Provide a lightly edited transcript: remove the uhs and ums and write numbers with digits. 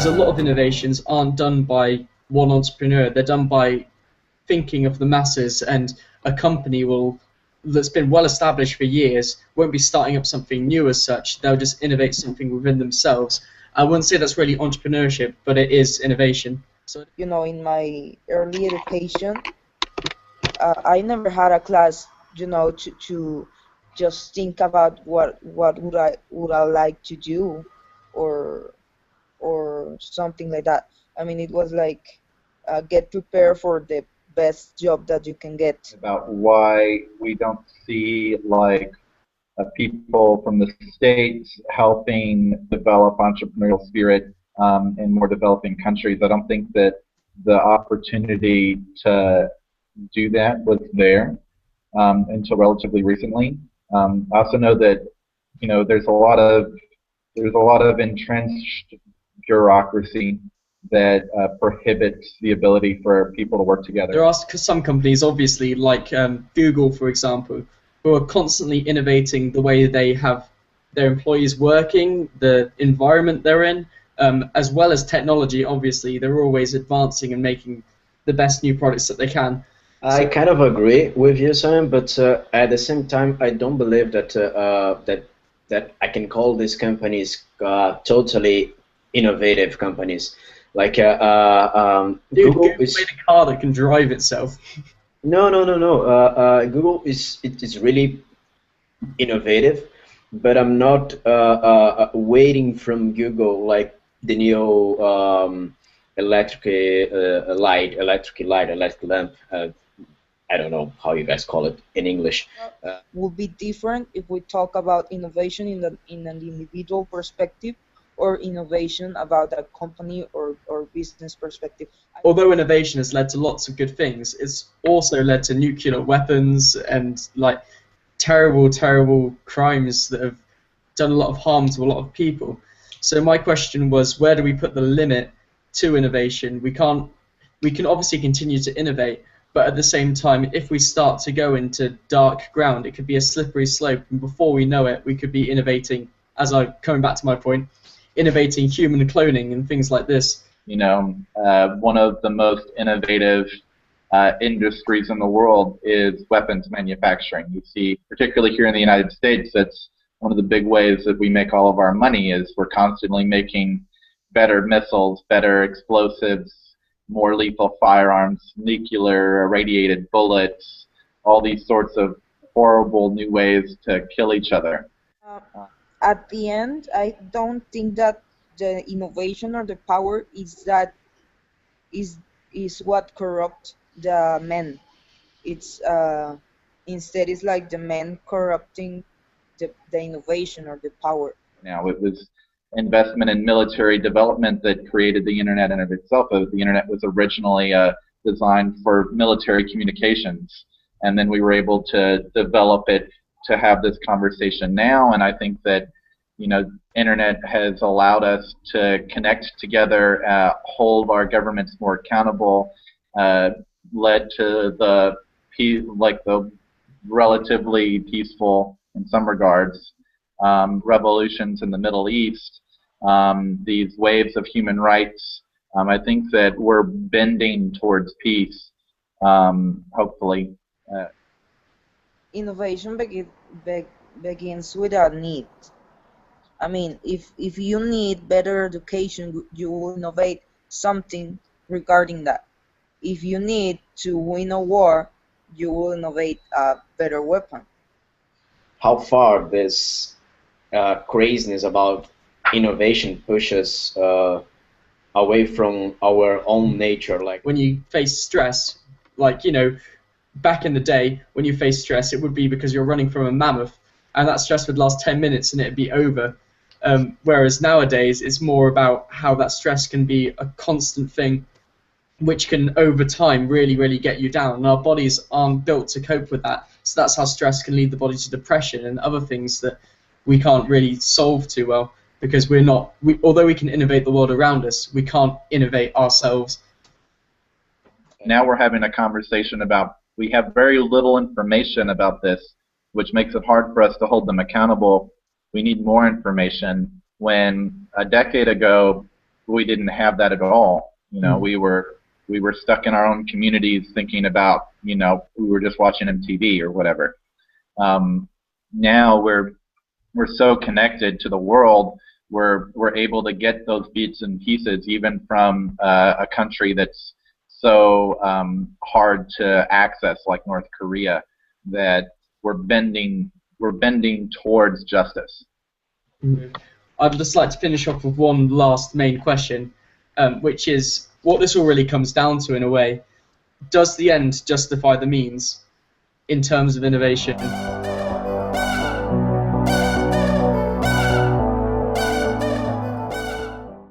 a lot of innovations aren't done by one entrepreneur. They're done by thinking of the masses, and a company that's been well established for years won't be starting up something new as such. They'll just innovate something within themselves. I wouldn't say that's really entrepreneurship, but it is innovation. So, in my early education, I never had a class, to just think about what would I like to do, or something like that. I mean, it was like get prepared for the best job that you can get. About why we don't see like people from the States helping develop entrepreneurial spirit in more developing countries. I don't think that the opportunity to do that was there until relatively recently. I also know that there's a lot of entrenched bureaucracy that prohibits the ability for people to work together. There are some companies, obviously, like Google, for example, who are constantly innovating the way they have their employees working, the environment they're in, as well as technology. Obviously, they're always advancing and making the best new products that they can. I kind of agree with you, Simon, but at the same time, I don't believe that that I can call these companies totally innovative companies. Like Google is made a car that can drive itself. No. Google is really innovative, but I'm not waiting from Google like the new electric lamp. I don't know how you guys call it in English. Would be different if we talk about innovation in an individual perspective, or innovation about a company or business perspective. Although innovation has led to lots of good things, it's also led to nuclear weapons and like terrible crimes that have done a lot of harm to a lot of people. So my question was, where do we put the limit to innovation? We can obviously continue to innovate, but at the same time, if we start to go into dark ground, it could be a slippery slope, and before we know it, we could be innovating, coming back to my point, innovating human cloning and things like this. One of the most innovative industries in the world is weapons manufacturing. You see, particularly here in the United States, that's one of the big ways that we make all of our money is we're constantly making better missiles, better explosives, more lethal firearms, nuclear irradiated bullets, all these sorts of horrible new ways to kill each other. At the end, I don't think that the innovation or the power is what corrupt the men. It's instead it's like the men corrupting the innovation or the power. Now it was investment in military development that created the internet in of itself. The internet was originally designed for military communications, and then we were able to develop it to have this conversation now, and I think that internet has allowed us to connect together, hold our governments more accountable, led to the relatively peaceful, in some regards, revolutions in the Middle East, these waves of human rights. I think that we're bending towards peace, hopefully. Innovation begins with a need. I mean, if you need better education, you will innovate something regarding that. If you need to win a war, you will innovate a better weapon. How far this craziness about innovation pushes away from our own nature? Like when you face stress, back in the day, when you face stress, it would be because you're running from a mammoth, and that stress would last 10 minutes and it'd be over. Whereas nowadays, it's more about how that stress can be a constant thing, which can, over time, really get you down. And our bodies aren't built to cope with that. So that's how stress can lead the body to depression and other things that we can't really solve too well, because although we can innovate the world around us, we can't innovate ourselves. Now we're having a conversation about, we have very little information about this, which makes it hard for us to hold them accountable. We need more information. When a decade ago, we didn't have that at all. You know, we were stuck in our own communities thinking about, you know, we were just watching MTV or whatever. Now we're so connected to the world. We're able to get those bits and pieces even from a country that's so hard to access, like North Korea, that we're bending towards justice. I'd just like to finish off with one last main question, which is what this all really comes down to in a way. Does the end justify the means in terms of innovation?